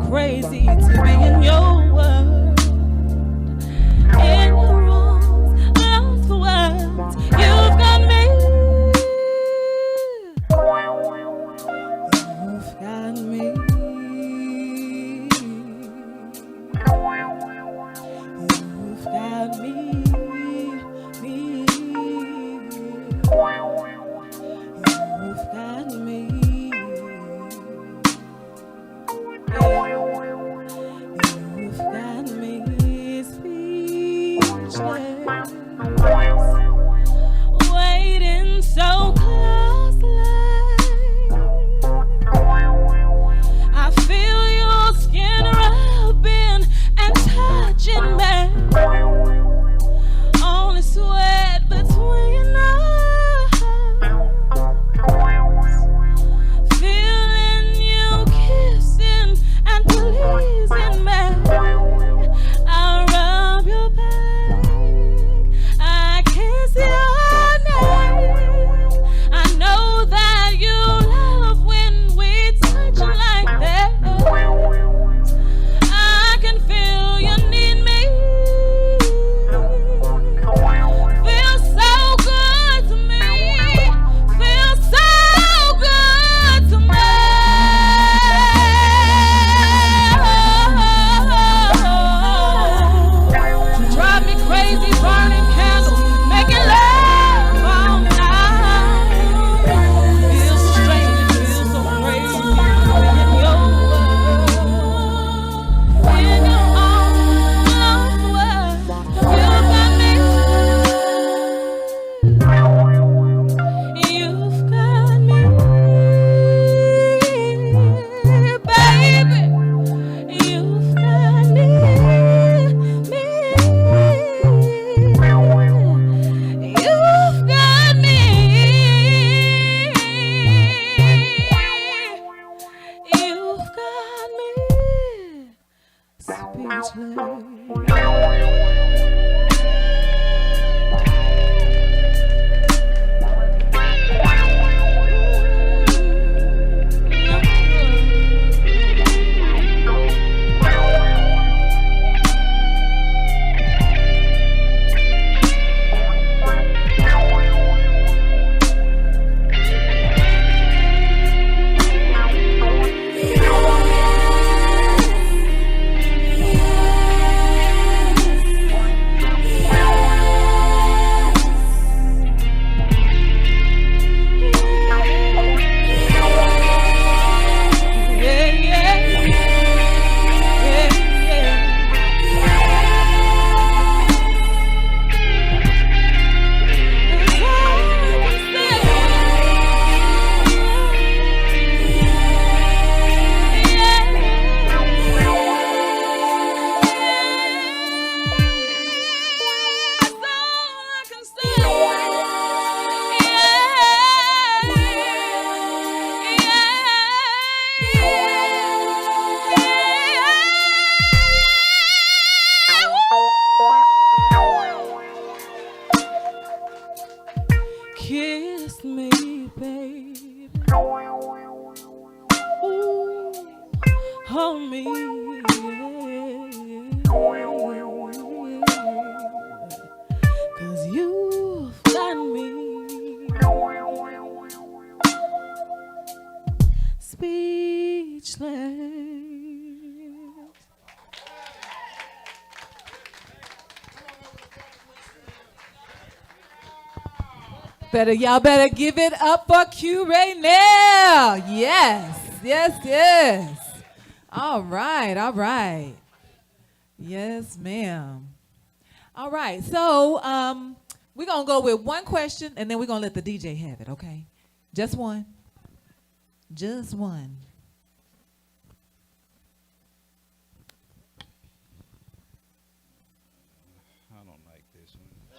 crazy to be in your world. In your arms, lost for words. You've got me. You've got me. You've got me. You've got me. You've got me speechless, waiting so closely. I feel your skin rubbing and touching me. Only sweat between us, feeling you kissing and pleasing me. I'll rub your back, I kiss your neck. I know that you love when we touch like that. I can feel you need me. Feels so good to me. Feels so good to me. Drive me crazy, burning candles, making love all night. Feels so strange, it feels so crazy in your world. In your arms, world, you've got me. You've got me, baby. You've got me. You've got me. You've got me speechless. Kiss me, baby. Ooh, hold me. Cause you've got me speechless. Y'all better give it up for Q right now. Yes, yes, yes. All right. Yes, ma'am. All right, so we're gonna go with one question and then we're gonna let the DJ have it, okay? Just one. Just one. I don't like this one. We're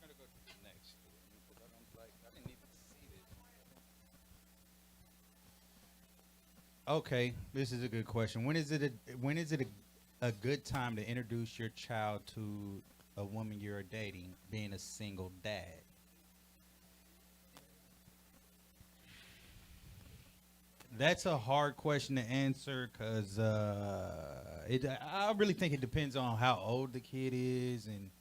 gonna go to the next one because I don't like. I didn't even see this. Okay, this is a good question. When is it a good time to introduce your child to a woman you're dating, being a single dad? That's a hard question to answer because I really think it depends on how old the kid is and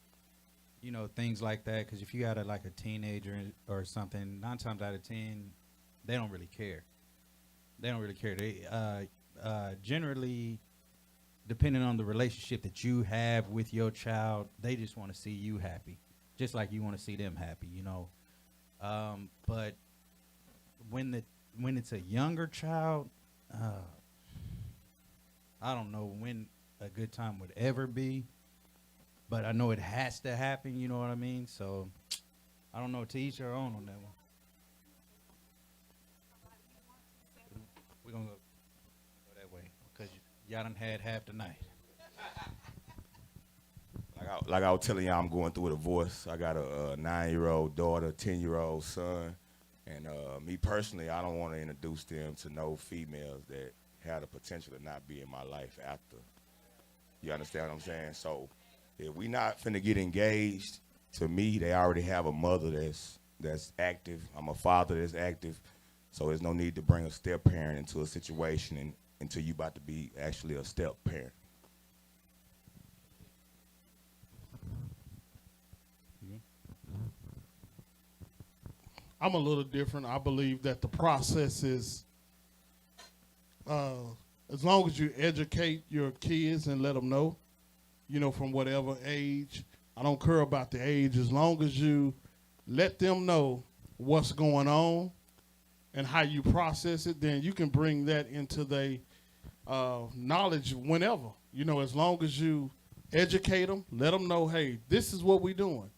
things like that. Because if you got like a teenager or something, 9 times out of 10, they don't really care. They don't really care. They generally, depending on the relationship that you have with your child, they just want to see you happy, just like you want to see them happy. But when it's a younger child, I don't know when a good time would ever be, but I know it has to happen. You know what I mean? So I don't know. To each their own on that one. We're gonna go that way because y'all done had half the night. Like I was telling y'all, I'm going through a divorce. I got a 9-year-old daughter, 10-year-old son. And me personally, I don't want to introduce them to no females that have the potential to not be in my life after. You understand what I'm saying? So if we not finna get engaged, to me, they already have a mother that's active. I'm a father that's active. So there's no need to bring a step parent into a situation until you about to be actually a step parent. I'm a little different. I believe that the process is, as long as you educate your kids and let them know, from whatever age. I don't care about the age. As long as you let them know what's going on and how you process it, then you can bring that into their knowledge whenever. As long as you educate them, let them know, hey, this is what we're doing.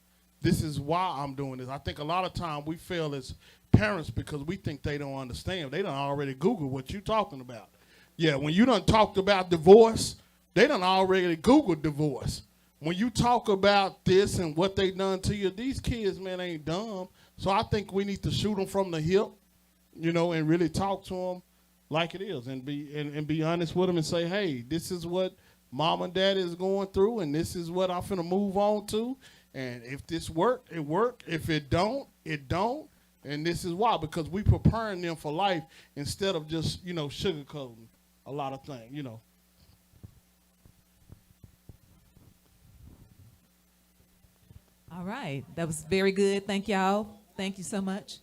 This is why I'm doing this. I think a lot of time we fail as parents because we think they don't understand. They done already Googled what you talking about. Yeah, when you done talked about divorce, they done already Googled divorce. When you talk about this and what they done to you, these kids, man, ain't dumb. So I think we need to shoot them from the hip, and really talk to them like it is and be honest with them and say, hey, this is what mom and dad is going through and this is what I'm finna move on to. And if this work, it work. If it don't, it don't. And this is why, because we preparing them for life instead of just, sugarcoating a lot of things, All right. That was very good. Thank y'all. Thank you so much.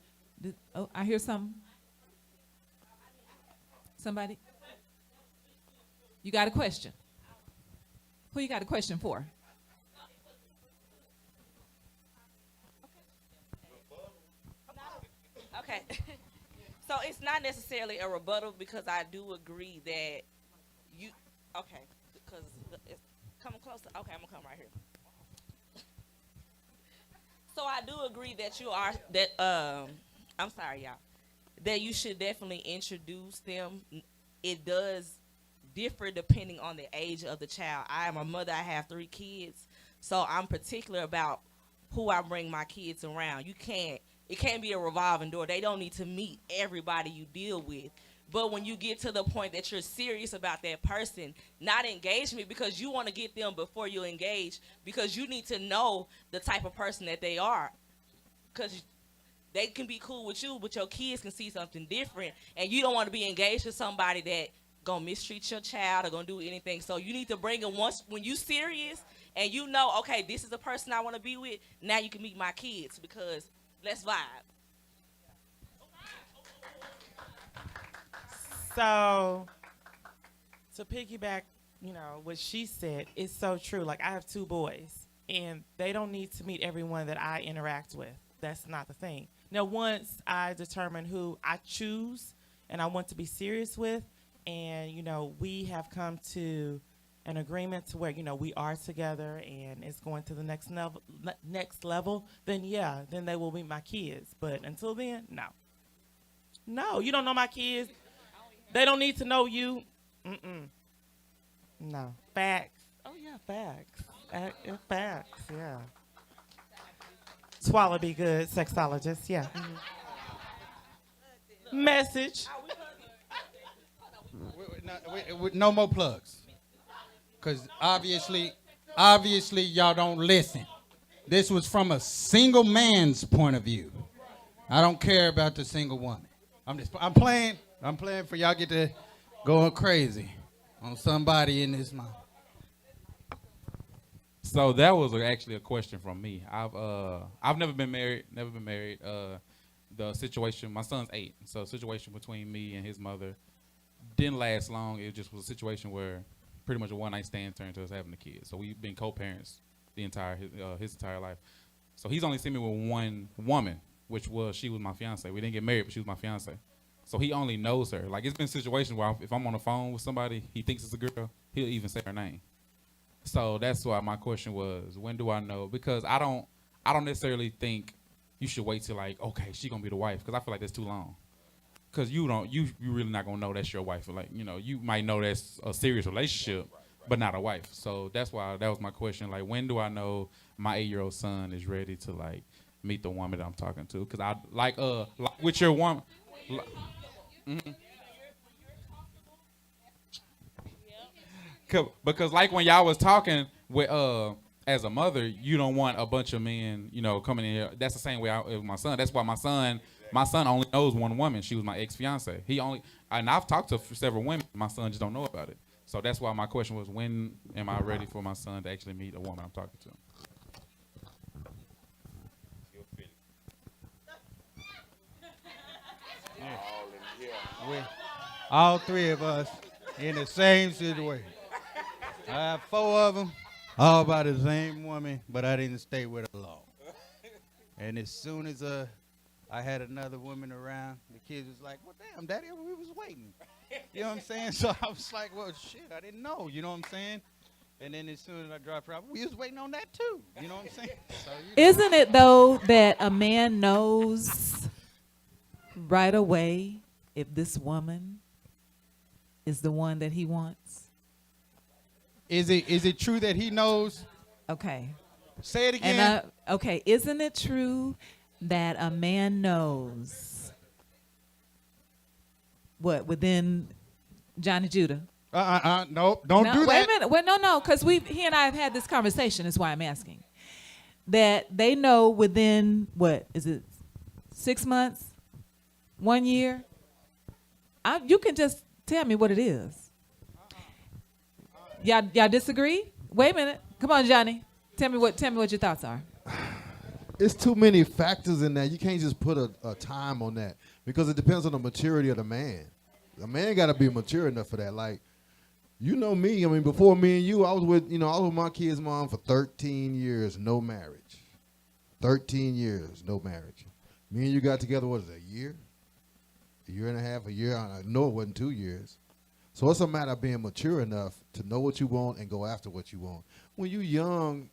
Oh, I hear something. Somebody? You got a question? Who you got a question for? Okay. So it's not necessarily a rebuttal because I do agree that you, okay, because it's coming closer. Okay, I'm going to come right here. So I do agree that I'm sorry, y'all, that you should definitely introduce them. It does differ depending on the age of the child. I am a mother. I have 3 kids. So I'm particular about who I bring my kids around. It can't be a revolving door. They don't need to meet everybody you deal with. But when you get to the point that you're serious about that person, not engagement because you want to get them before you engage, because you need to know the type of person that they are. Because they can be cool with you, but your kids can see something different, and you don't want to be engaged with somebody that gonna mistreat your child or gonna do anything. So you need to bring them once when you serious and okay, this is the person I want to be with. Now you can meet my kids because let's vibe. So, to piggyback, what she said is so true. Like, I have 2 boys, and they don't need to meet everyone that I interact with. That's not the thing. Now, once I determine who I choose and I want to be serious with, and, we have come to an agreement to where, we are together and it's going to the next level, then, yeah, then they will meet my kids. But until then, no. No, you don't know my kids. They don't need to know you. No. Facts. Oh, yeah, facts. Facts, yeah. Swallow be good, sexologist, yeah. Message. No more plugs. Because obviously, y'all don't listen. This was from a single man's point of view. I don't care about the single woman. I'm playing. I'm playing for y'all get to going crazy on somebody in this mouth. So that was actually a question from me. I've never been married. Never been married. The situation, my son's 8, so the situation between me and his mother didn't last long. It just was a situation where pretty much a one night stand turned to us having a kid. So we've been co-parents the entire his entire life. So he's only seen me with one woman, which was she was my fiance. We didn't get married, but she was my fiance. So he only knows her. Like, it's been situations where if I'm on the phone with somebody, he thinks it's a girl, he'll even say her name. So that's why my question was, when do I know? Because I don't necessarily think you should wait till, like, okay, she gonna be the wife, because I feel like that's too long. Because you really not gonna know that's your wife. Like, you might know that's a serious relationship, but not a wife. So that's why that was my question. Like, when do I know my 8-year-old son is ready to, like, meet the woman that I'm talking to? Because I like with your woman. Because like when y'all was talking with as a mother, you don't want a bunch of men, coming in here. That's the same way with my son. That's why my son only knows one woman. She was my ex-fiance. And I've talked to several women. My son just don't know about it. So that's why my question was, when am I ready for my son to actually meet a woman I'm talking to? All 3 of us in the same situation. I have 4 of them, all by the same woman, but I didn't stay with her long. And as soon as I had another woman around, the kids was like, well, damn, Daddy, we was waiting. You know what I'm saying? So I was like, well, shit, I didn't know. You know what I'm saying? And then as soon as I dropped her out, we was waiting on that too. You know what I'm saying? So, Isn't it, though, that a man knows right away if this woman is the one that he wants? Is it true that he knows? Okay. Say it again. Okay, isn't it true that a man knows what within Johnny Judah? No, don't do that. Wait a minute. Well, no, because he and I have had this conversation. That's why I'm asking. That they know within, what, is it 6 months, 1 year? You can just tell me what it is. Y'all disagree? Wait a minute. Come on, Johnny. Tell me what your thoughts are. It's too many factors in that. You can't just put a time on that, because it depends on the maturity of the man. A man got to be mature enough for that. Like, you know me. I mean, before me and you, I was with my kid's mom for 13 years, no marriage. 13 years, no marriage. Me and you got together, what is it, a year? A year and a half, a year? I know it wasn't 2 years. So it's a matter of being mature enough to know what you want and go after what you want. When you're young,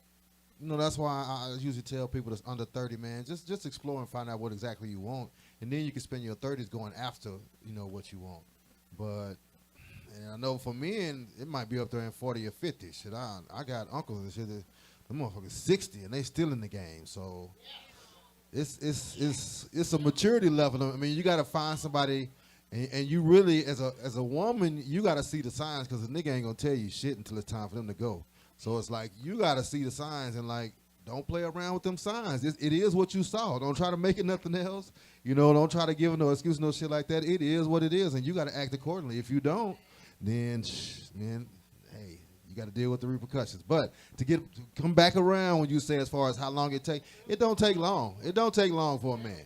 that's why I usually tell people that's under 30, man, just explore and find out what exactly you want. And then you can spend your 30s going after, what you want. But, and I know for men, it might be up there in 40 or 50. Shit, I got uncles and shit, the motherfuckers 60 and they still in the game. So it's a maturity level. I mean, you got to find somebody. And you really, as a woman, you got to see the signs, because the nigga ain't going to tell you shit until it's time for them to go. So it's like, you got to see the signs and, like, don't play around with them signs. It is what you saw. Don't try to make it nothing else. Don't try to give them no excuse, no shit like that. It is what it is, and you got to act accordingly. If you don't, then hey, you got to deal with the repercussions. But to come back around when you say as far as how long it don't take long. It don't take long for a man.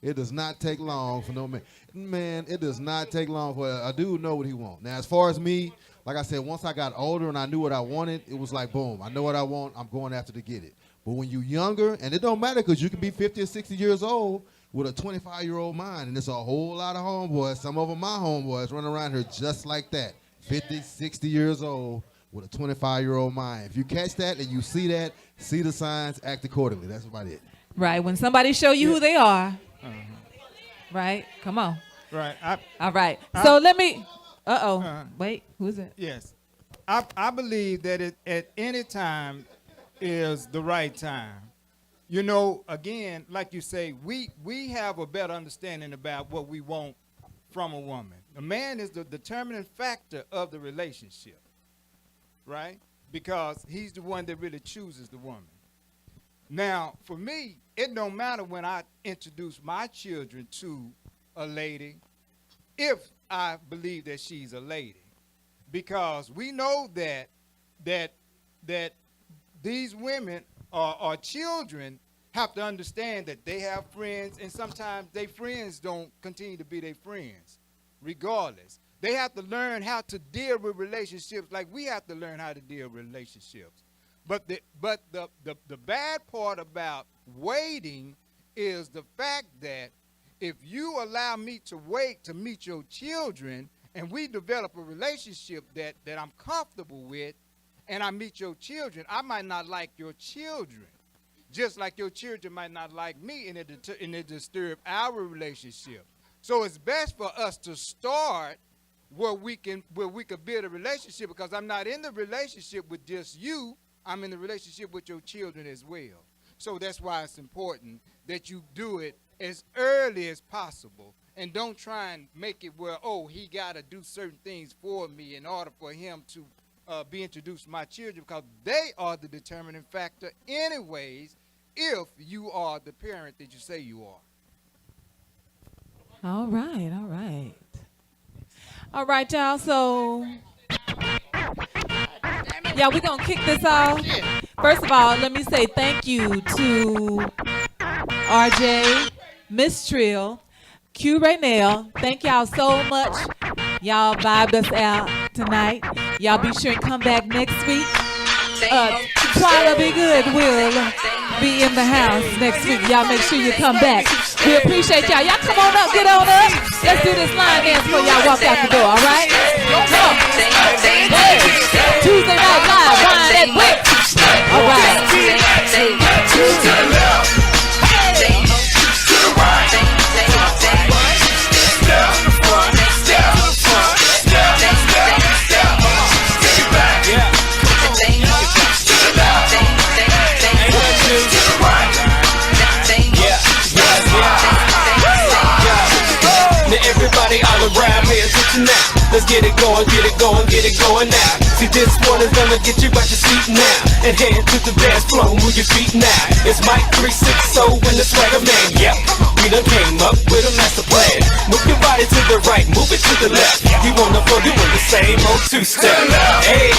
It does not take long for no man. Man, it does not take long for a dude know what he wants. Now, as far as me, like I said, once I got older and I knew what I wanted, it was like, boom, I know what I want. I'm going after to get it. But when you're younger, and it don't matter, because you can be 50 or 60 years old with a 25-year-old mind, and it's a whole lot of homeboys, some of them my homeboys, running around here just like that, 50, 60 years old with a 25-year-old mind. If you catch that and you see that, see the signs, act accordingly. That's about it. Right. When somebody show you who they are. Right? Come on. Right. All right. So let me. Wait. Who is it? Yes. I believe that it at any time is the right time. Again, like you say, we have a better understanding about what we want from a woman. A man is the determining factor of the relationship, right? Because he's the one that really chooses the woman. Now, for me, it don't matter when I introduce my children to a lady. if I believe that she's a lady, because we know that these women or children have to understand that they have friends, and sometimes their friends don't continue to be their friends, regardless. They have to learn how to deal with relationships like we have to learn how to deal with relationships. But the bad part about waiting is the fact that if you allow me to wait to meet your children and we develop a relationship that I'm comfortable with, and I meet your children, I might not like your children, just like your children might not like me, and it disturb our relationship. So it's best for us to start where we could build a relationship, because I'm not in the relationship with just you. I'm in the relationship with your children as well. So that's why it's important that you do it as early as possible, and don't try and make it where, oh, he got to do certain things for me in order for him to be introduced to my children, because they are the determining factor anyways if you are the parent that you say you are. All right, all right. All right, y'all. So, yeah, we're going to kick this off. First of all, let me say thank you to RJ, Miss Trill, Q Raynell. Thank y'all so much. Y'all vibed us out tonight. Y'all be sure and come back next week. Twyla Be Good will be in the house next week. Y'all make sure you come back. We appreciate y'all. Y'all come on up, get on up. Let's do this line dance before y'all walk out the door, all right? Come on. Hey. Tuesday Night Live, Ryan at Wick. All right. Everybody all around me, attention now. Let's get it going, get it going, get it going now. See, this one is gonna get you out your seat now. And head to the dance floor, move your feet now. It's Mike 360 and the Swagger Man, yep. We done came up with a master plan. Move your body to the right, move it to the left. You wanna flow, doing the same old two-step. Hey,